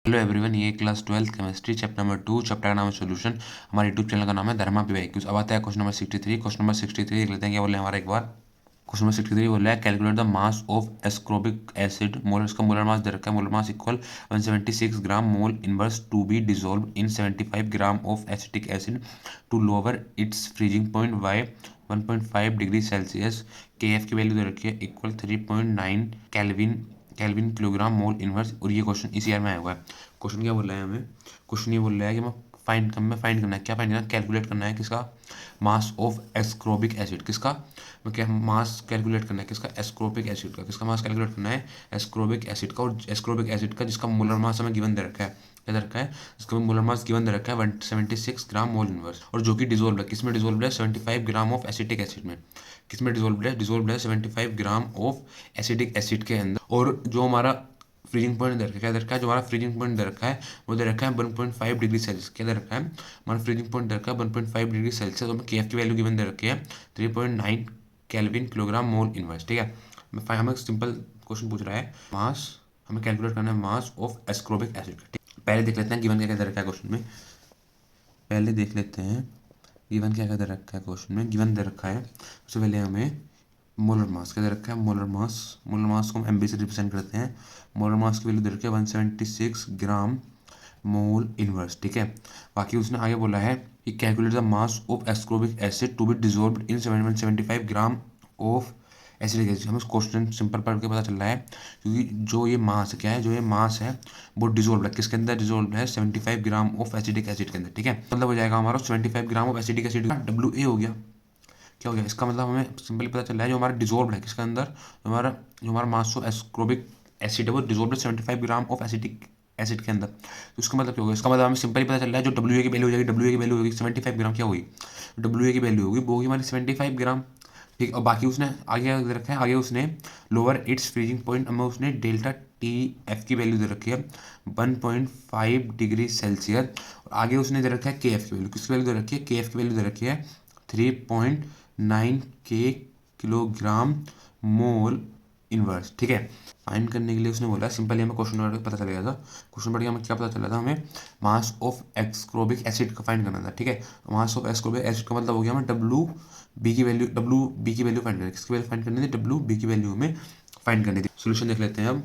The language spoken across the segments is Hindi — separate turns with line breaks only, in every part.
हेलो एवरीवन, ये class 12th chemistry chapter number 2 chapter का नाम है सोल्यूशन। हमारे यूट्यूब चैनल का नाम है धर्मा पीवाईक्यूज। अब आता है क्वेश्चन नंबर 63। क्वेश्चन नंबर 63 देख लेते हैं क्या बोल रहे हैं हमारा एक बार। क्वेश्चन नंबर 63 बोल रहा है calculate the mass of ascorbic acid. Molar, इसका मोलर मास दे रखा है। Molar mass equal 176 gram mole inverse to be dissolve in 75 gram of acetic acid to lower its freezing point by 1.5 degree Celsius. K F की वैल्यू दे रखी है equal 3.9 kelvin kelvin kilogram mole inverse. और ये क्वेश्चन इसी ईयर में आया हुआ है। क्वेश्चन क्या बोल रहा है हमें? क्वेश्चन ये बोल रहा है कि मैं फाइंड करना है, क्या फाइंड करना है? कैलकुलेट करना है किसका? मास ऑफ एस्कोर्बिक एसिड। किसका? मैं क्या मास कैलकुलेट करना है किसका? एस्कोर्बिक एसिड का। किसका मास कैलकुलेट करना है? एस्कोर्बिक एसिड का। और एस्कोर्बिक एसिड का जिसका मोलर मास हमें गिवन दे रखा है, क्या दे रखा है? जिसका मोलर मास गिवन दे रखा है 176 ग्राम मोल इनवर्स, और जो कि डिजोल्व है किसमें? डिजोल्व है 75 ग्राम ऑफ एसिटिक एसिड में। किसमें डिजोल्व है? डिजोल्व है 75 ग्राम ऑफ एसिटिक एसिड के अंदर। और जो हमारा फ्रीजिंग पॉइंट दे रखा है, क्या दे रखा है? जो हमारा फ्रीजिंग पॉइंट दे रखा है वो दे रखा है 1.5 डिग्री सेल्सियस। क्या दे रखा है? हमारा फ्रीजिंग पॉइंट दे रखा है 1.5 डिग्री सेल्सियस। और के एफ की वैल्यू गिवन दे रखी है 3.9 केल्विन किलोग्राम मोल इनवर्स। ठीक है, हमें सिंपल क्वेश्चन पूछ रहा है मास, हमें कैलकुलेट करना है मास ऑफ एस्कोर्बिक एसिड। पहले देख लेते हैं गिवन क्या क्या दे रखा है क्वेश्चन में। पहले देख लेते हैं गिवन क्या क्या दे रखा है क्वेश्चन में। गिवन दे रखा है सबसे पहले हमें मोलर मास क्या दे रखा है? मोलर मास को हम एमबी से रिप्रेजेंट करते हैं। मोलर मास की वैल्यू दे रखी है 176 ग्राम मोल इनवर्स। ठीक है, बाकी उसने आगे बोला है कि calculate the mass of ascorbic acid to be dissolved in 175 gram of acidic acid. हमें क्वेश्चन सिंपल पढ़ के पता चल रहा है, क्योंकि जो ये मास क्या है, जो ये मास है वो डिजोल्व है किसके अंदर? डिजोल्व है 75 ग्राम ऑफ एसिडिक एसिड के अंदर। ठीक है, मतलब हो जाएगा हमारा 75 gram of acidic acid W A हो गया। क्या हो गया? इसका मतलब हमें सिंपली पता चल रहा है जो हमारा डिजोल्व है किसके अंदर, जो हमारा मास ऑफ एस्कोर्बिक एसिड है वो dissolve 75 gram of acetic acid के अंदर। तो इसका मतलब क्या होगा? इसका मतलब हमें सिंपली पता चल रहा है जो डब्ल्यू ए की वैल्यू हो जाएगी, डब्ल्यू ए की वैल्यू होगी 75 ग्राम। क्या होगी? डब्ल्यू ए की वैल्यू होगी वो होगी हमारी 75 ग्राम। ठीक, और बाकी उसने आगे दे रखा है, आगे उसने लोअर इट्स फ्रीजिंग पॉइंट हमें उसने डेल्टा टी एफ की वैल्यू दे रखी है 1.5 डिग्री सेल्सियस। और आगे उसने दे रखा है के एफ की वैल्यू। किसकी वैल्यू दे रखी है? के एफ की वैल्यू दे रखी है 3.9 के किलोग्राम मोल इनवर्स। ठीक है, फाइंड करने के लिए उसने बोला सिंपली हमें क्वेश्चन पढ़ के पता चल गया था। क्वेश्चन पढ़ के हमें क्या पता चला था? हमें मास ऑफ एस्कोर्बिक एसिड का फाइंड करना था। ठीक है, मास ऑफ एस्कोर्बिक एसिड का मतलब हो गया हमें डब्ल्यू बी की वैल्यू फाइंड करनी। किसकी वैल्यू फाइंड करनी थी? डब्ल्यू बी की वैल्यू हमें फाइंड करनी थी। सोल्यूशन देख लेते हैं अब।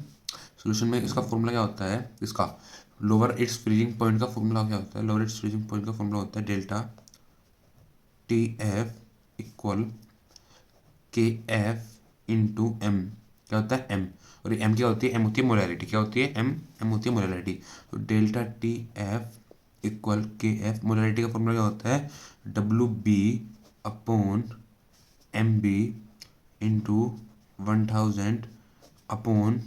सोल्यूशन में इसका फॉर्मूला क्या होता है? इसका लोअर इट्स फ्रीजिंग पॉइंट का फॉर्मूला क्या होता है? लोअर इट्स फ्रीजिंग पॉइंट का फॉर्मूला होता है delta T F equal K F into M. क्या होता है? एम। और ये एम क्या होती है? एम होती है मोलैरिटी। क्या होती है? एम होती है मोलैरिटी। तो delta T F equal K F, molarity का फॉर्मूला क्या होता है? W B upon M B into 1000 upon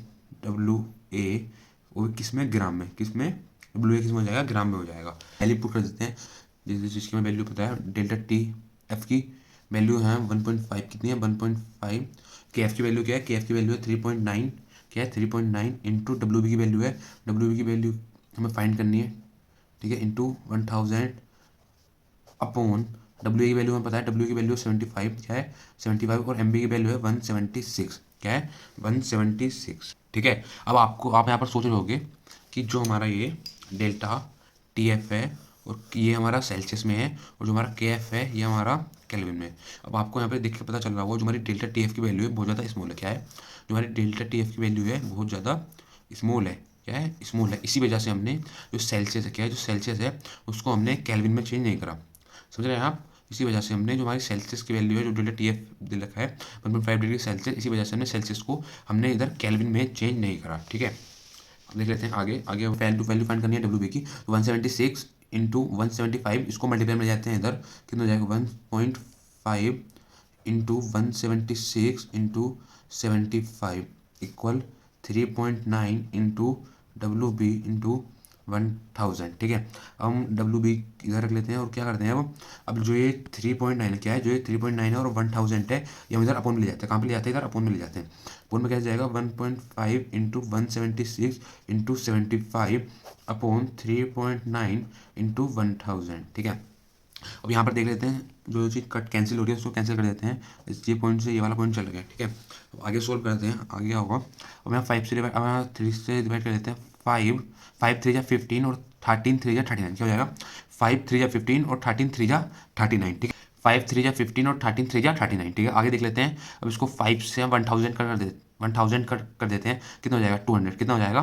W A. वो किस में? ग्राम में। किस में? डब्ल्यू ए किस में हो जाएगा? ग्राम में हो जाएगा। वैल्यू पुट कर देते हैं जिस चीज़ की हमें वैल्यू पता है। डेल्टा टी एफ की वैल्यू है 1.5। कितनी है? 1.5। के एफ की वैल्यू क्या है? के एफ की वैल्यू है 3.9। क्या है? 3.9 इंटू डब्ल्यू बी की वैल्यू है, डब्ल्यू बी की वैल्यू हमें फाइंड करनी है। ठीक है, इंटू 1000 अपॉन डब्ल्यू की वैल्यू हमें पता है, डब्ल्यू की वैल्यू 75। क्या है? 75। और एम बी की वैल्यू है 176। क्या है? 176। ठीक है, अब आप यहाँ पर सोच रहे होगे कि जो हमारा ये डेल्टा टी एफ है और ये हमारा सेल्सियस में है, और जो हमारा के एफ है ये हमारा केल्विन में है। अब आपको यहाँ पे देख के पता चल रहा होगा जो हमारी डेल्टा टी एफ की वैल्यू है बहुत ज़्यादा स्मॉल है। क्या है? जो हमारी डेल्टा टी एफ की वैल्यू है बहुत ज़्यादा स्मॉल है। क्या है? स्मॉल है। इसी वजह से हमने जो सेल्सियस है, क्या है, जो सेल्सियस है उसको हमने केल्विन में चेंज नहीं करा। समझ रहे हैं आप? इसी वजह से हमने जो हमारी सेल्सियस की वैल्यू है, जो डेल्टा टी एफ दे रखा है 1.5 डिग्री सेल्सियस, इसी वजह से हमने सेल्सियस को हमने इधर केल्विन में चेंज नहीं करा। ठीक है, अब देख लेते हैं आगे। आगे वैल्यू फाइंड करनी है डब्ल्यू बी की। तो 176 इंटू 175, इसको मल्टीप्लाई में जाते हैं इधर, कितना हो जाएगा? 1.5 into 176 into 75 equal 3.9 into W B into 1000। ठीक है, अब हम डब्ल्यू बी इधर रख लेते हैं और क्या करते हैं अब जो ये 3.9 क्या है, जो ये 3.9 है और 1000 है, ये हम इधर अपोन में ले जाते हैं। कहाँ पे ले जाते हैं? इधर अपोन में ले जाते हैं। अपोन में क्या जाएगा? 1.5 इंटू 176 इंटू 75 अपॉन 3.9 इंटू 1000। ठीक है, अब यहाँ पर देख लेते हैं जो चीज़ कट कैंसिल हो रही है उसको कैंसिल कर देते हैं। ये पॉइंट से ये वाला पॉइंट चल गया, ठीक है। अब आगे सोल्व करते हैं, आगे क्या होगा। अब यहाँ 5 से डिवाइड, अब यहाँ 3 से डिवाइड कर देते हैं। 5 5 3 जा 15 और 13 3 जा 39, क्या हो जाएगा 5 3 जा 15 और 13 3 जा 39, ठीक है। 5 3 जा 15 और 13 3 जा 39, ठीक है। आगे देख लेते हैं। अब इसको 5 से हम 1000 कर देते हैं, कितना हो जाएगा 200, कितना हो जाएगा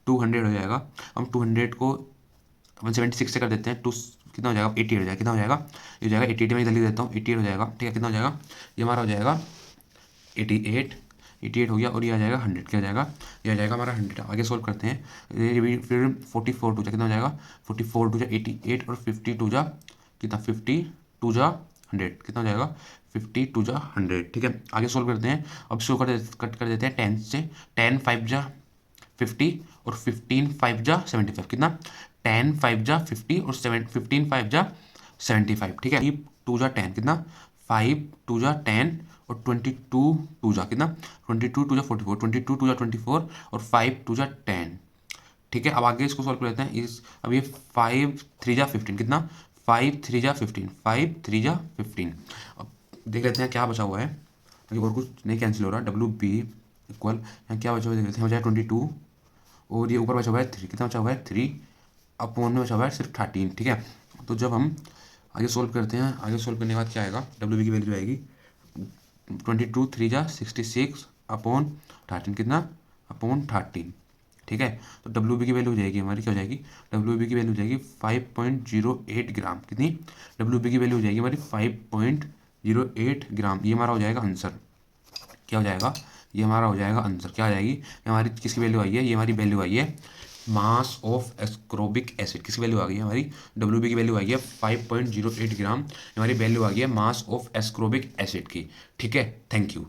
200 हो जाएगा। हम 200 को 176 से कर देते हैं, टू कितना हो जाएगा 88 हो जाएगा, कितना हो जाएगा ये हो जाएगा 88 में जल्दी देता हूँ, 88 हो जाएगा, ठीक है। कितना हो जाएगा ये हमारा हो जाएगा 88 हो गया, और ये आ जाएगा 100, क्या हो जाएगा ये आ जाएगा हमारा 100। आगे सोल्व करते हैं। ये भी फिर 44 टू जा कितना हो जाएगा 44 टू जा 88 और 50 टू जा कितना 50 टू जा 100, कितना हो जाएगा 50 टू जा 100, ठीक है। आगे सोल्व करते हैं। अब शो कट कर देते हैं 10 से। 10 5 जा 50 और 15 5 जा 75, कितना 10 5 जा 50 और 15 5 जा 75, ठीक है। 2 जा 10 कितना 5 2 जा 10 और 22 2 जा कितना 22 2 जा 44, 22 2 जा 24 और 5 2 जा 10, ठीक है। अब आगे इसको सॉल्व कर लेते हैं। अब ये 5 3 जा 15, कितना 5 3 जा 15, 5 3 जा 15। अब देख लेते हैं क्या बचा हुआ है, अभी और कुछ नहीं कैंसिल हो रहा। डब्ल्यू बी इक्वल यहाँ क्या बचा हुआ है देख लेते हैं, हो जाए 22 और ये ऊपर बचा हुआ है 3, कितना बचा हुआ है 3 अपॉन में बचा हुआ है सिर्फ 13, ठीक है। तो जब हम आगे सोल्व करते हैं, आगे सोल्व करने के बाद क्या आएगा, डब्ल्यू बी की वैल्यू आएगी 22 3 जा 66 अपॉन 13, कितना अपॉन 13, ठीक है। तो डब्ल्यू बी की वैल्यू हो जाएगी हमारी, क्या हो जाएगी डब्ल्यू बी की वैल्यू हो जाएगी 5.08 ग्राम, कितनी डब्ल्यू बी की वैल्यू हो जाएगी हमारी 5.08 ग्राम। ये हमारा हो जाएगा आंसर, क्या हो जाएगा ये हमारा हो जाएगा आंसर, क्या आ जाएगी हमारी किसकी वैल्यू आई है, ये हमारी वैल्यू आई है मास ऑफ एस्कोर्बिक एसिड, किसकी वैल्यू आ गई है हमारी डब्ल्यू बी की वैल्यू आ गई है 5.08 ग्राम, हमारी वैल्यू आ गई है मास ऑफ एस्कोर्बिक एसिड की, ठीक है। Thank you.